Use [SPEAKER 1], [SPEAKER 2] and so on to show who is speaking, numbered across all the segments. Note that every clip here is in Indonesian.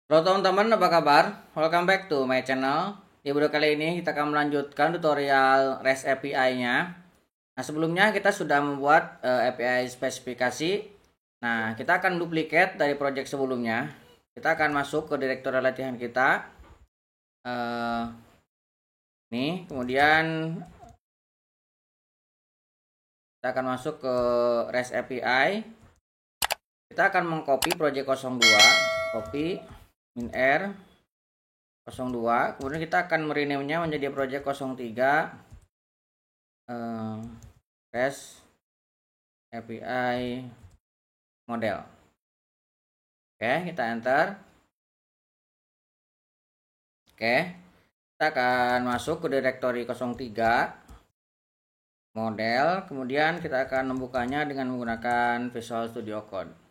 [SPEAKER 1] Halo teman-teman, apa kabar? Welcome back to my channel. Di video kali ini kita akan melanjutkan tutorial REST API-nya. Nah, sebelumnya kita sudah membuat API spesifikasi. Nah, kita akan duplikat dari project sebelumnya. Kita akan masuk ke direktori latihan kita. Nih, kemudian kita akan masuk ke REST API. Kita akan mengcopy project 02, copy min-r 02, kemudian kita akan merename-nya menjadi project 03 REST API model. Oke, kita enter. Oke, kita akan masuk ke directory 03 model, kemudian kita akan membukanya dengan menggunakan Visual Studio Code.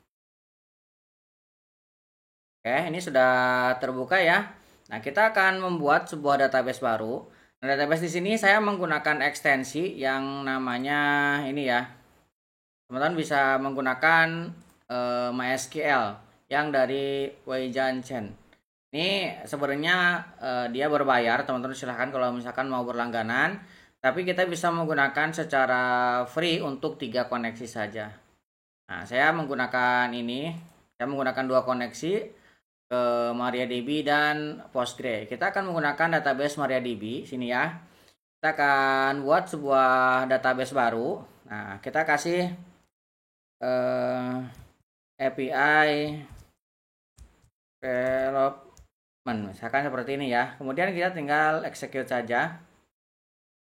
[SPEAKER 1] Oke, ini sudah terbuka ya. Nah, kita akan membuat sebuah database baru. Nah, database di sini saya menggunakan ekstensi yang namanya ini ya. Teman-teman bisa menggunakan MySQL yang dari Wei Jian Chen. Ini sebenarnya dia berbayar, teman-teman silahkan kalau misalkan mau berlangganan. Tapi kita bisa menggunakan secara free untuk 3 koneksi saja. Nah, saya menggunakan ini. Saya menggunakan 2 koneksi ke MariaDB dan Postgre. Kita akan menggunakan database MariaDB sini ya. Kita akan buat sebuah database baru. Nah, kita kasih API development, misalkan seperti ini ya. Kemudian kita tinggal execute saja.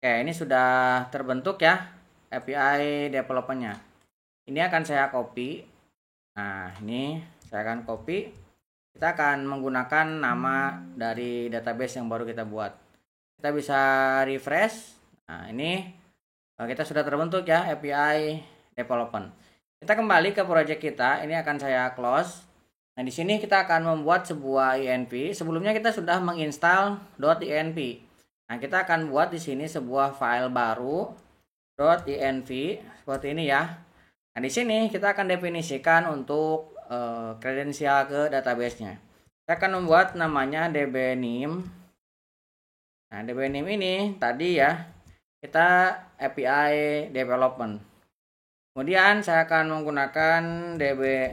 [SPEAKER 1] Oke, ini sudah terbentuk ya API developmentnya. Ini akan saya copy. Nah, ini saya akan copy. Kita akan menggunakan nama dari database yang baru kita buat. Kita bisa refresh. Nah, ini kita sudah terbentuk ya API development. Kita kembali ke project kita. Ini akan saya close. Nah, di sini kita akan membuat sebuah INV. Sebelumnya kita sudah menginstal .inv. Nah, kita akan buat di sini sebuah file baru .inv seperti ini ya. Nah, di sini kita akan definisikan untuk kredensial ke database-nya. Kita akan membuat namanya dbName. Nah, dbName ini tadi ya kita API development. Kemudian saya akan menggunakan db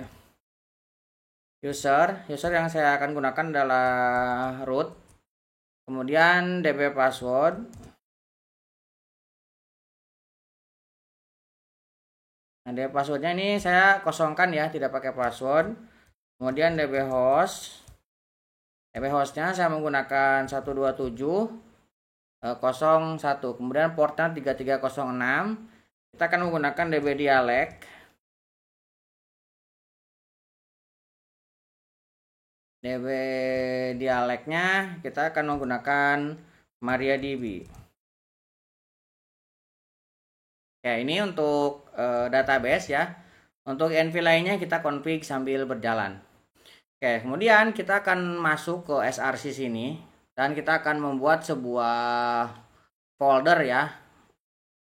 [SPEAKER 1] user yang saya akan gunakan adalah root. Kemudian db password. Nah, db passwordnya ini saya kosongkan ya, tidak pakai password. Kemudian db host. DB hostnya saya menggunakan 127.01. Kemudian portnya 3306. Kita akan menggunakan db dialek. DB dialeknya kita akan menggunakan MariaDB. Ya, ini untuk database ya. Untuk env lainnya kita config sambil berjalan. Oke, kemudian kita akan masuk ke src sini dan kita akan membuat sebuah folder ya.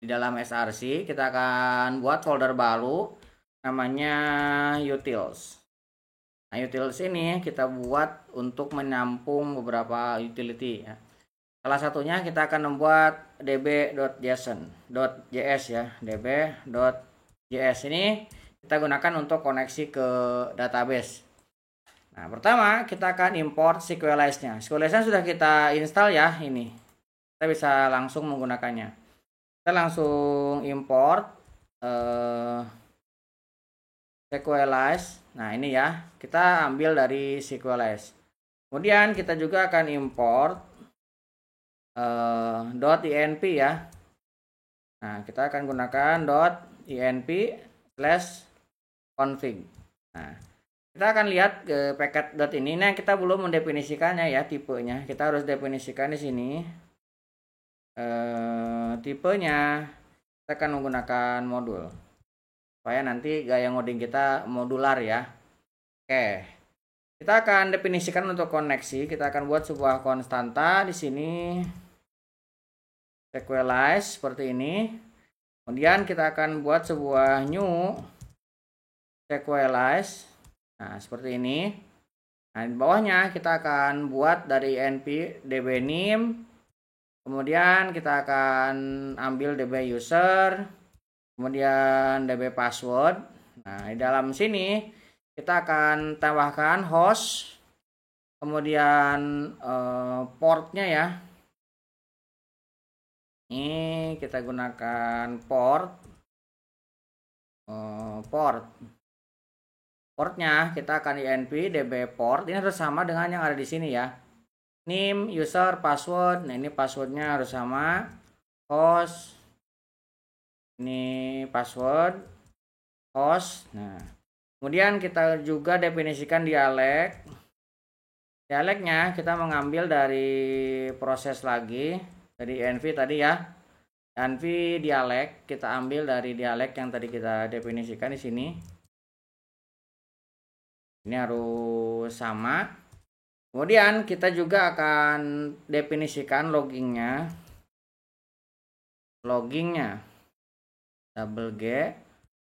[SPEAKER 1] Di dalam src kita akan buat folder baru namanya utils. Nah, utils ini kita buat untuk menampung beberapa utility ya. Salah satunya kita akan membuat db.js ya. db.js ini kita gunakan untuk koneksi ke database. Nah, pertama kita akan import SQLize-nya. SQLize-nya sudah kita install ya ini. Kita bisa langsung menggunakannya. Kita langsung import SQLize. Nah, ini ya. Kita ambil dari SQLize. Kemudian kita juga akan import .inv ya. Nah, kita akan gunakan .inv/config. Nah, kita akan lihat ke paket ini. Nah, kita belum mendefinisikannya ya tipenya. Kita harus definisikan di sini. Tipenya kita akan menggunakan modul supaya nanti gaya ngoding kita modular ya. Oke, kita akan definisikan untuk koneksi. Kita akan buat sebuah konstanta di sini SQLize seperti ini. Kemudian kita akan buat sebuah new SQLize. Nah, seperti ini. Nah, di bawahnya kita akan buat dari np db name, kemudian kita akan ambil db user, kemudian db password. Nah, di dalam sini kita akan tambahkan host, kemudian portnya ya. Ini kita gunakan portnya kita akan inp db port. Ini harus sama dengan yang ada di sini ya. Name, user, password. Nah, ini passwordnya harus sama. Host, ini password, host. Nah, kemudian kita juga definisikan dialek. Dialeknya kita mengambil dari proses lagi, dari env tadi ya. Env dialek kita ambil dari dialek yang tadi kita definisikan di sini. Ini harus sama. Kemudian kita juga akan definisikan loggingnya. Double G.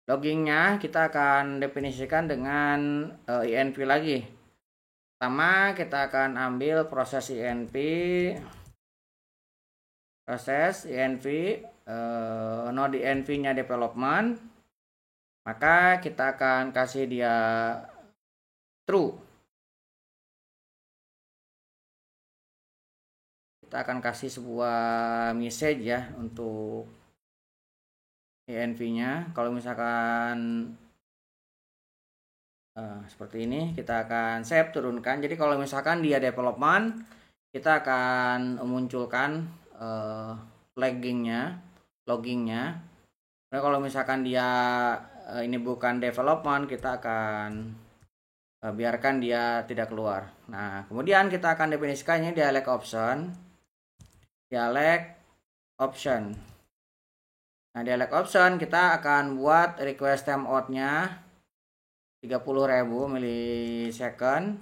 [SPEAKER 1] Loggingnya kita akan definisikan dengan inv lagi. Pertama kita akan ambil proses inv node inv-nya development. Maka kita akan kasih dia true. Kita akan kasih sebuah message ya untuk env-nya. Kalau misalkan seperti ini, kita akan save, turunkan. Jadi kalau misalkan dia development, kita akan memunculkan loggingnya. Nah, kalau misalkan dia ini bukan development, kita akan biarkan dia tidak keluar. Nah, kemudian kita akan definisikannya dialek option. Nah, dialek option kita akan buat request timeout-nya 30.000 milisecond.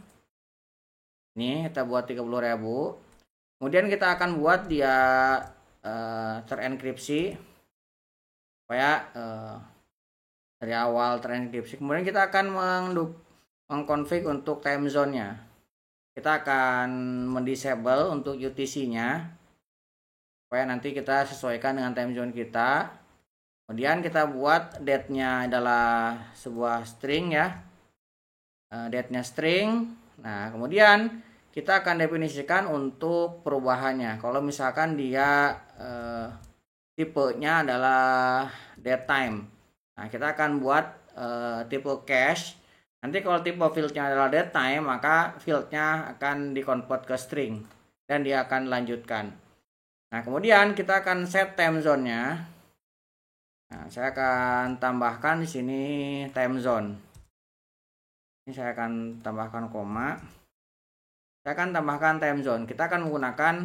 [SPEAKER 1] Ini kita buat 30.000. Kemudian kita akan buat dia terenkripsi supaya dari awal terenkripsi. Kemudian kita akan mengkonfig untuk time zone-nya. Kita akan mendisable untuk UTC-nya supaya nanti kita sesuaikan dengan time zone kita. Kemudian kita buat date-nya adalah sebuah string ya. Date-nya string. Nah, kemudian kita akan definisikan untuk perubahannya. Kalau misalkan dia tipenya adalah date time. Nah, kita akan buat tipe cache. Nanti kalau tipe fieldnya adalah date time, maka fieldnya akan dikonvert ke string dan dia akan lanjutkan. Nah, kemudian kita akan set time zone-nya. Nah, saya akan tambahkan di sini time zone. Ini saya akan tambahkan koma. Saya akan tambahkan time zone. Kita akan menggunakan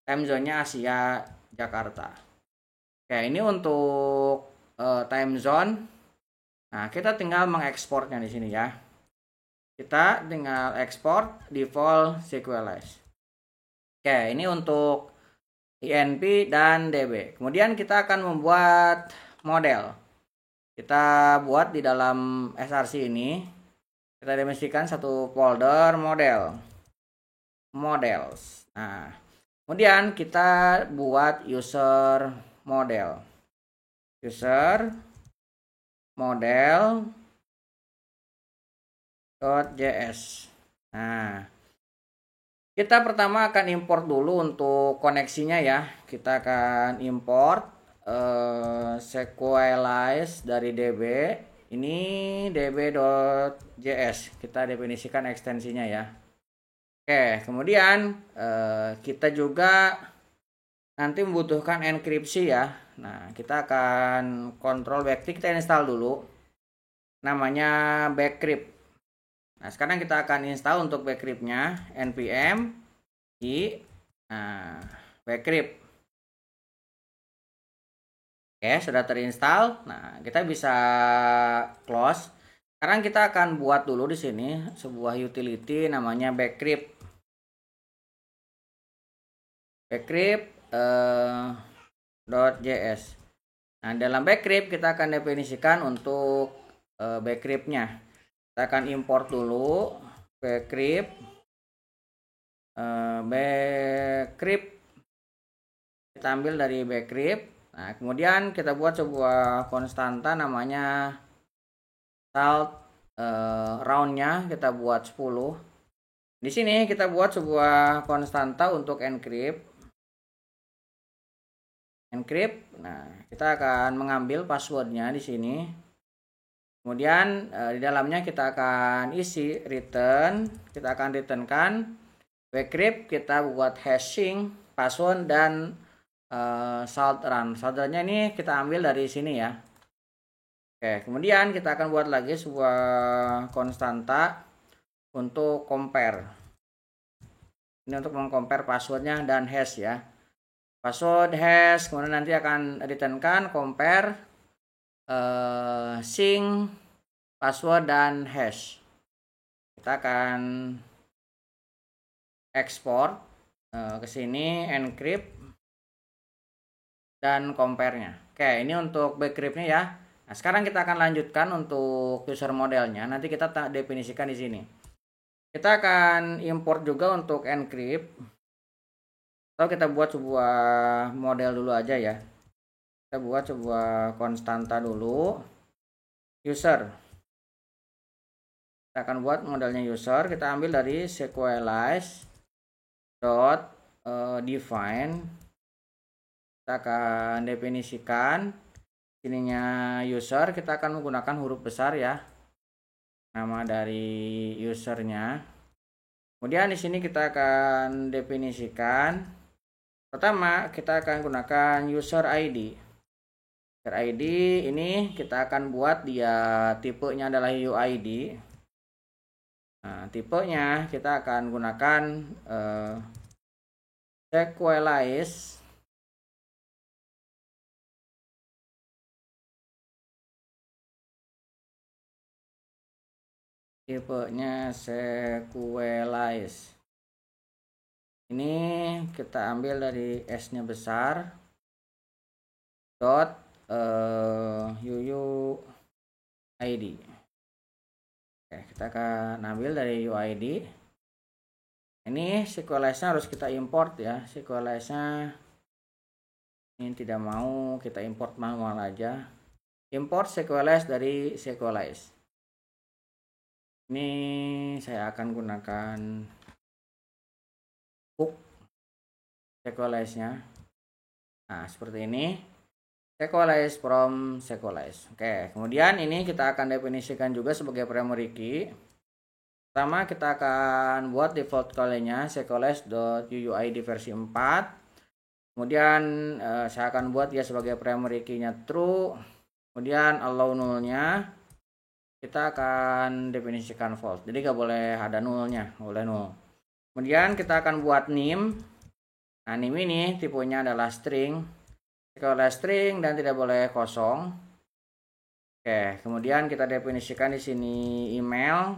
[SPEAKER 1] time zone-nya Asia Jakarta. Oke, ini untuk time zone. Nah, kita tinggal mengekspornya di sini ya. Kita tinggal ekspor default SQLize. Oke, ini untuk inp dan db. Kemudian kita akan membuat model. Kita buat di dalam src ini. Kita definisikan satu folder models. Nah, kemudian kita buat user model. Model.js. Nah, kita pertama akan import dulu untuk koneksinya ya. Kita akan import SQLize dari db. Ini db.js. Kita definisikan ekstensinya ya. Oke, kemudian kita juga nanti membutuhkan enkripsi ya. Nah, kita akan control backtick, kita install dulu. Namanya Backcrypt. Nah, sekarang kita akan install untuk Backcrypt-nya npm i Backcrypt. Oke, sudah terinstall. Nah, kita bisa close. Sekarang kita akan buat dulu di sini sebuah utility namanya Backcrypt. Backcrypt.js. Nah, dalam Backcrypt kita akan definisikan untuk Backcrypt-nya. Kita akan import dulu bcrypt, bcrypt kita ambil dari bcrypt. Nah, kemudian kita buat sebuah konstanta namanya salt, roundnya kita buat 10. Di sini kita buat sebuah konstanta untuk encrypt. Nah, kita akan mengambil passwordnya di sini. Kemudian di dalamnya kita akan isi return. Kita akan returnkan bcrypt, kita buat hashing password dan salt run. Saltnya ini kita ambil dari sini ya. Oke, kemudian kita akan buat lagi sebuah konstanta untuk compare. Ini untuk mengcompare passwordnya dan hash ya. Password, hash, kemudian nanti akan returnkan compare sync password dan hash. Kita akan ekspor ke sini, encrypt dan compare-nya. Oke, ini untuk bcrypt-nya ya. Nah, sekarang kita akan lanjutkan untuk user modelnya. Nanti kita definisikan di sini. Kita akan import juga untuk encrypt. Atau kita buat sebuah model dulu aja ya. Kita buat sebuah konstanta dulu. User. Kita akan buat modelnya user. Kita ambil dari sequelize define. Kita akan definisikan ininya user, kita akan menggunakan huruf besar ya, nama dari usernya. Kemudian di sini kita akan definisikan, pertama kita akan gunakan user ID. User ID ini kita akan buat dia tipenya adalah UID. Nah, tipenya kita akan gunakan sequelize. Tipenya sequelize. Ini kita ambil dari S-nya besar. Dot UUID. Oke, kita akan ambil dari UID. Ini sequelize-nya harus kita import ya. Sequelize-nya ini tidak mau, kita import manual aja. Import sequelize dari sequelize. Ini saya akan gunakan hook sequelize-nya. Nah, seperti ini. Sequelize from sequelize. Oke, kemudian ini kita akan definisikan juga sebagai primary key. Pertama kita akan buat default key-nya sequelize.uuid versi 4. Kemudian saya akan buat dia sebagai primary key-nya true. Kemudian allow null-nya kita akan definisikan false, jadi nggak boleh ada nullnya, nggak boleh null. Kemudian kita akan buat name. Nah, name ini tipenya adalah string, sequelize string dan tidak boleh kosong. Oke, kemudian kita definisikan di sini email.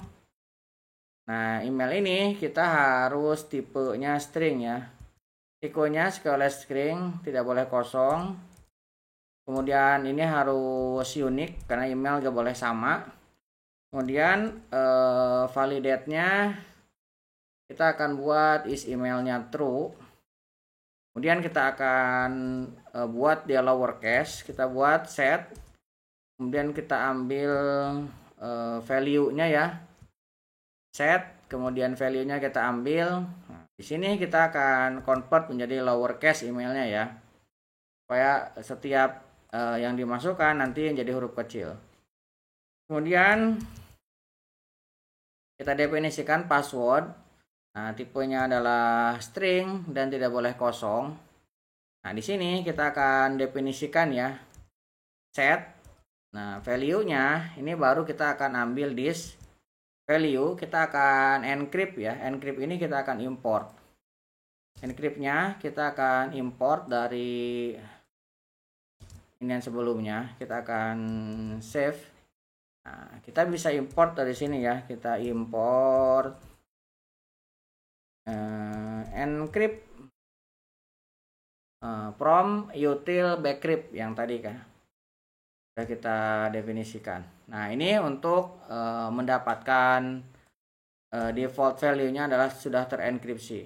[SPEAKER 1] Nah, email ini kita harus tipenya string ya, tipenya sequelize string, tidak boleh kosong. Kemudian ini harus unik karena email nggak boleh sama. Kemudian validate-nya kita akan buat is emailnya true. Kemudian kita akan buat dia lowercase, kita buat set. Kemudian kita ambil value-nya ya, set. Kemudian value-nya kita ambil. Nah, di sini kita akan convert menjadi lowercase emailnya ya, supaya setiap yang dimasukkan nanti menjadi huruf kecil. Kemudian kita definisikan password. Nah, tipenya adalah string dan tidak boleh kosong. Nah, di sini kita akan definisikan ya set. Nah, value-nya ini baru kita akan ambil this value, kita akan encrypt ya. Encrypt ini kita akan import. Encrypt-nya kita akan import dari ini yang sebelumnya. Kita akan save. Nah, kita bisa import dari sini ya. Kita import encrypt from util bcrypt yang tadi kan sudah kita definisikan. Nah, ini untuk mendapatkan default value-nya adalah sudah terenkripsi.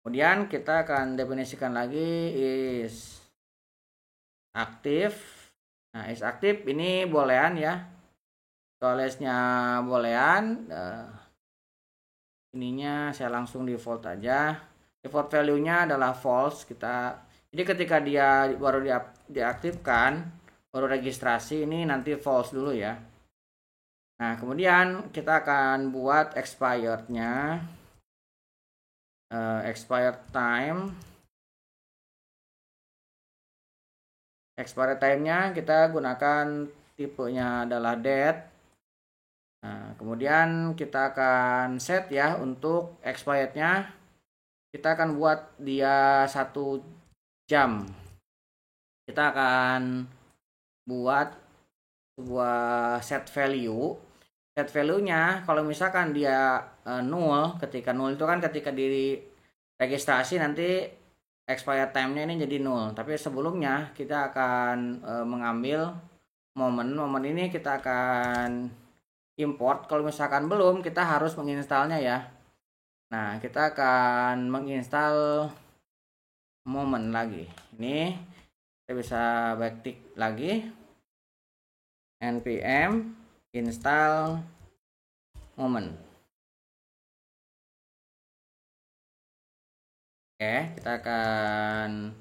[SPEAKER 1] Kemudian kita akan definisikan lagi is aktif. Nah, is aktif ini boolean ya. Toolesnya boolean. Ininya saya langsung default aja. Default value-nya adalah false. Jadi ketika dia baru diaktifkan, baru registrasi, ini nanti false dulu ya. Nah, kemudian kita akan buat expired-nya. Expired time-nya kita gunakan tipenya adalah date. Nah, kemudian kita akan set ya untuk expired-nya. Kita akan buat dia 1 jam. Kita akan buat sebuah set value. Set value-nya kalau misalkan dia null, ketika null itu kan ketika di registrasi nanti expired time-nya ini jadi null. Tapi sebelumnya kita akan mengambil momen ini kita akan import. Kalau misalkan belum, kita harus menginstalnya ya. Nah, kita akan menginstal momen lagi. Ini kita bisa backtick lagi, npm install momen. Oke, kita akan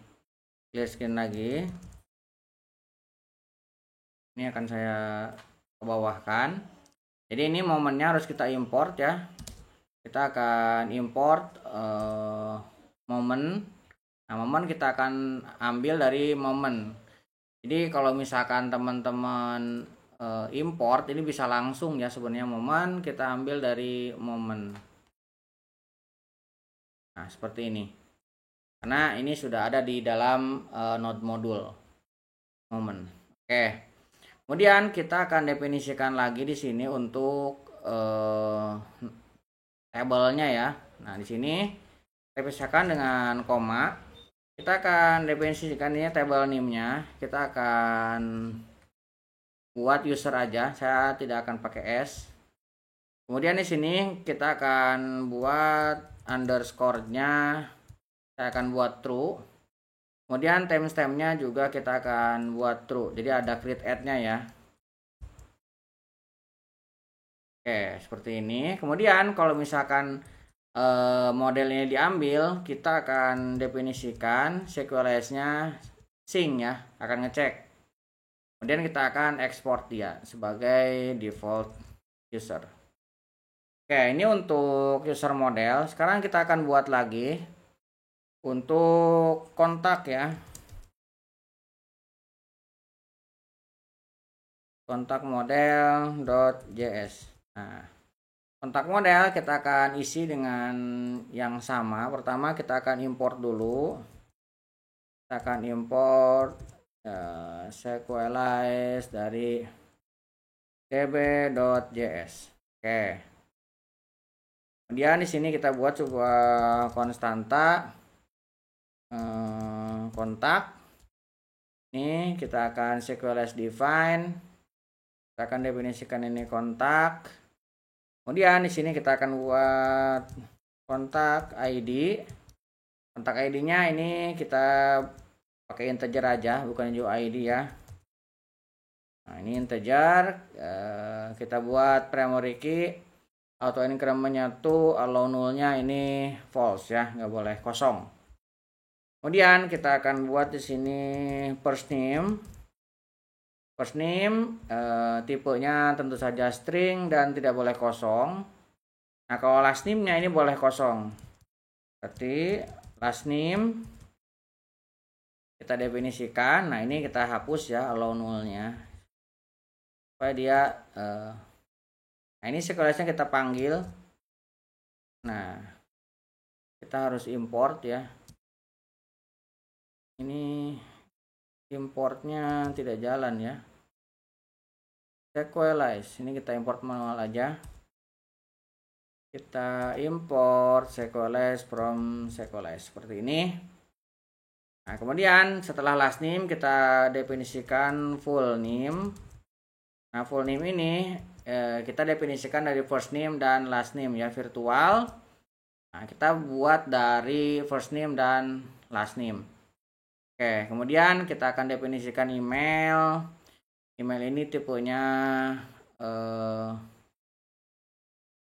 [SPEAKER 1] clear screen lagi. Ini akan saya bawahkan. Jadi ini momennya harus kita import ya. Kita akan import momen. Nah, momen kita akan ambil dari momen. Jadi kalau misalkan teman-teman import, ini bisa langsung ya sebenarnya momen kita ambil dari momen. Nah, seperti ini. Karena ini sudah ada di dalam node modul momen. Oke. Kemudian kita akan definisikan lagi di sini untuk tabelnya ya. Nah, di sini kita pisahkan dengan koma. Kita akan definisikan ini table name-nya. Kita akan buat user aja. Saya tidak akan pakai s. Kemudian di sini kita akan buat underscore-nya. Saya akan buat true. Kemudian timestamp-nya juga kita akan buat true. Jadi ada create add-nya ya. Oke, seperti ini. Kemudian kalau misalkan modelnya diambil, kita akan definisikan SQLS-nya sync ya, akan ngecek. Kemudian kita akan ekspor dia sebagai default user. Oke, ini untuk user model. Sekarang kita akan buat lagi untuk kontak ya. Kontak model.js. Nah, kontak model kita akan isi dengan yang sama. Pertama kita akan import dulu. Kita akan import SQLize dari db.js. Oke. Kemudian di sini kita buat sebuah konstanta kontak. Ini kita akan SQLize define. Kita akan definisikan ini kontak. Kemudian di sini kita akan buat kontak ID. Kontak ID-nya ini kita pakai integer aja, bukan UID ya. Nah, ini integer. Kita buat primary key. Auto increment-nya tuh allow null-nya ini false ya, nggak boleh kosong. Kemudian kita akan buat di sini first name. First name tipenya tentu saja string dan tidak boleh kosong. Nah, kalau last name-nya ini boleh kosong. Berarti last name kita definisikan. Nah, ini kita hapus ya allow null-nya. Supaya dia nah, ini SQLize-nya kita panggil. Nah, kita harus import ya. Ini importnya tidak jalan ya. SQLize, ini kita import manual aja. Kita import SQLize from SQLize seperti ini. Nah, kemudian setelah last name kita definisikan full name. Nah, full name ini kita definisikan dari first name dan last name ya, virtual. Nah, kita buat dari first name dan last name. Oke, kemudian kita akan definisikan email. Email ini tipenya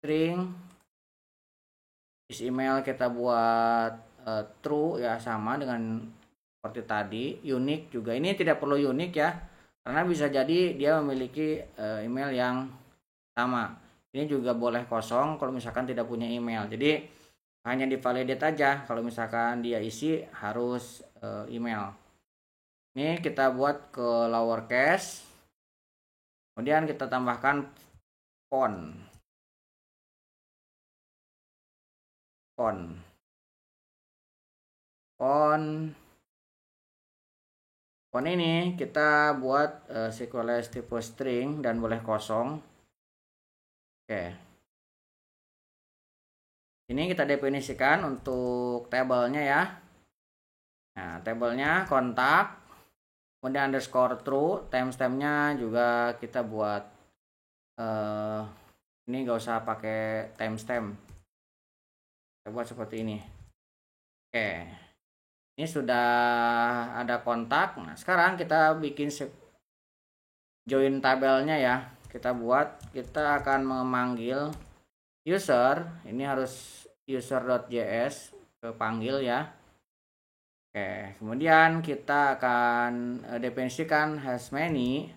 [SPEAKER 1] string. Is email kita buat true ya, sama dengan seperti tadi. Unique juga, ini tidak perlu unik ya, karena bisa jadi dia memiliki email yang sama. Ini juga boleh kosong kalau misalkan tidak punya email, jadi hanya divalidate aja. Kalau misalkan dia isi harus email. Ini kita buat ke lowercase, kemudian kita tambahkan font ini kita buat sequence tipe string dan boleh kosong. Oke, ini kita definisikan untuk tabelnya ya. Nah, tabelnya kontak, kemudian underscore true. Timestampnya juga kita buat ini gak usah pakai timestamp, kita buat seperti ini. Oke, ini sudah ada kontak. Nah, sekarang kita bikin join tabelnya ya. Kita akan memanggil user. Ini harus user.js kepanggil ya. Oke, kemudian kita akan definisikan hashmany.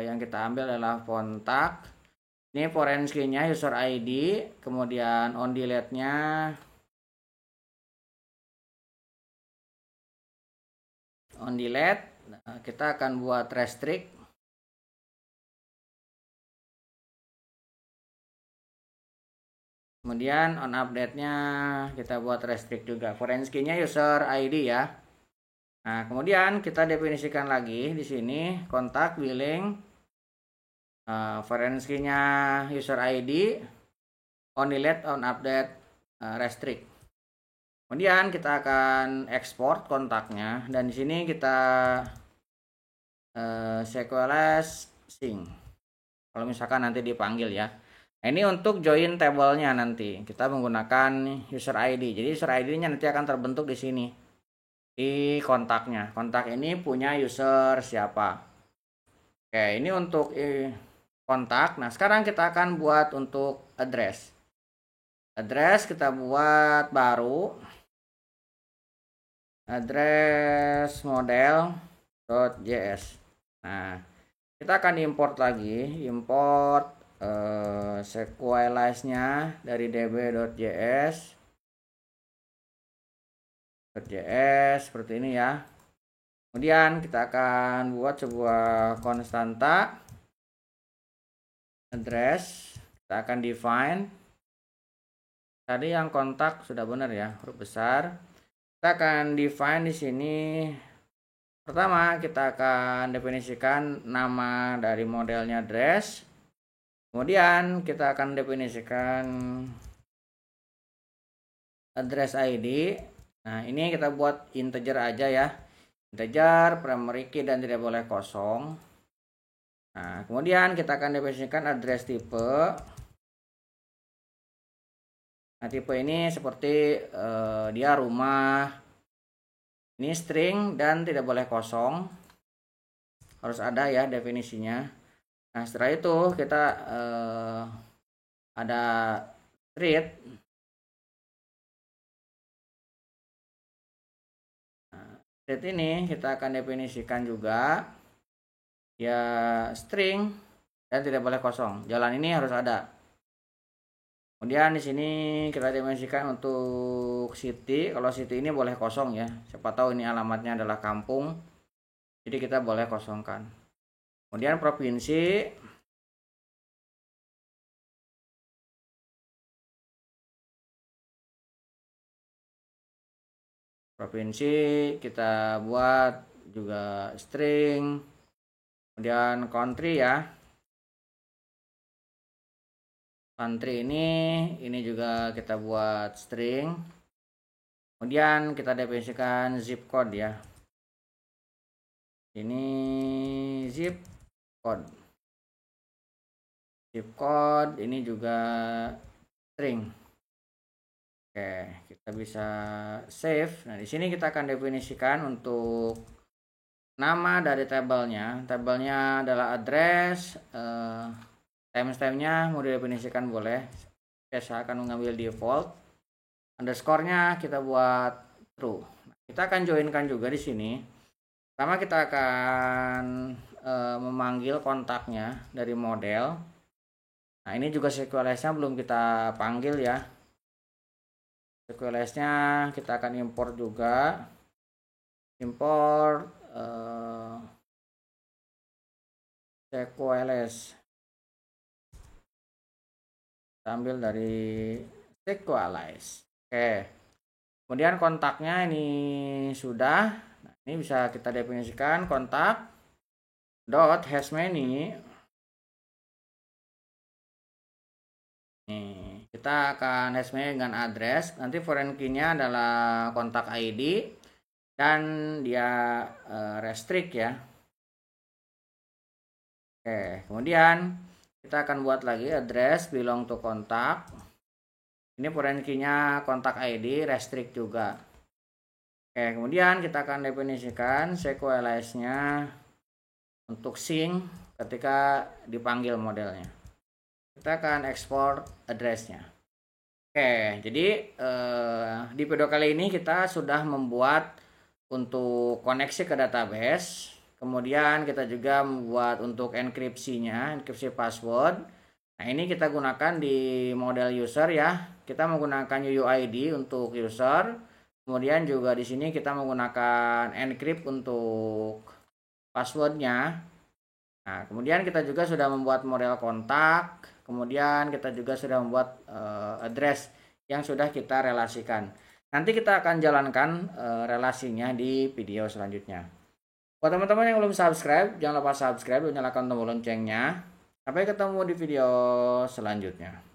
[SPEAKER 1] Yang kita ambil adalah kontak. Ini foreign key-nya user ID, kemudian on delete-nya kita akan buat restrict. Kemudian on update-nya kita buat restrict juga. Foreign key-nya user ID ya. Nah, kemudian kita definisikan lagi di sini kontak billing, foreign key-nya user ID, on delete, on update, restrict. Kemudian kita akan export kontaknya, dan di sini kita sequence sync kalau misalkan nanti dipanggil ya. Nah, ini untuk join tabelnya nanti kita menggunakan user ID. Jadi user ID-nya nanti akan terbentuk di sini di kontaknya. Kontak ini punya user siapa. Oke, ini untuk kontak. Nah, sekarang kita akan buat untuk address. Address kita buat baru. Address model.js. Nah, kita akan import lagi. Import sequelize-nya dari db.js. Seperti ini ya. Kemudian kita akan buat sebuah konstanta address. Kita akan define. Tadi yang kontak sudah benar ya, huruf besar. Kita akan define di sini. Pertama, kita akan definisikan nama dari modelnya address. Kemudian kita akan definisikan address ID. Nah, ini kita buat integer aja ya. Integer, primary key, dan tidak boleh kosong. Nah, kemudian kita akan definisikan address type. Nah, tipe ini seperti dia rumah. Ini string dan tidak boleh kosong. Harus ada ya definisinya. Nah, setelah itu kita ada street. Street ini kita akan definisikan juga ya string dan tidak boleh kosong. Jalan ini harus ada. Kemudian di sini kita definisikan untuk city. Kalau city ini boleh kosong ya. Siapa tahu ini alamatnya adalah kampung. Jadi kita boleh kosongkan. Kemudian provinsi. Provinsi kita buat juga string. Kemudian country ya. Country ini juga kita buat string. Kemudian kita definisikan zip code ya. Ini zip code. zip code, ini juga string. Oke, kita bisa save. Nah, di sini kita akan definisikan untuk nama dari tabelnya. Tabelnya adalah address, timestamp-nya mau didefinisikan boleh. Saya akan mengambil default. Underscore-nya kita buat true. Kita akan joinkan juga di sini. Pertama kita akan memanggil kontaknya dari model. Nah, ini juga SQLS-nya belum kita panggil ya. SQLS-nya kita akan import juga. Import SQLS. Kita ambil dari SQLS. Oke. Kemudian kontaknya ini sudah. Nah, ini bisa kita definisikan kontak dot hashmany. Nih, kita akan hashmany dengan address. Nanti foreign key-nya adalah kontak ID dan dia restrict ya. Oke, kemudian kita akan buat lagi address belong to kontak. Ini foreign key-nya kontak ID restrict juga. Oke, kemudian kita akan definisikan SQLS-nya untuk sync ketika dipanggil modelnya. Kita akan ekspor address-nya. Oke, jadi di video kali ini kita sudah membuat untuk koneksi ke database. Kemudian kita juga membuat untuk enkripsinya, enkripsi password. Nah, ini kita gunakan di model user ya. Kita menggunakan UUID untuk user. Kemudian juga di sini kita menggunakan encrypt untuk passwordnya. Nah, kemudian kita juga sudah membuat model kontak. Kemudian kita juga sudah membuat address yang sudah kita relasikan. Nanti kita akan jalankan relasinya di video selanjutnya. Buat teman-teman yang belum subscribe, jangan lupa subscribe dan nyalakan tombol loncengnya. Sampai ketemu di video selanjutnya.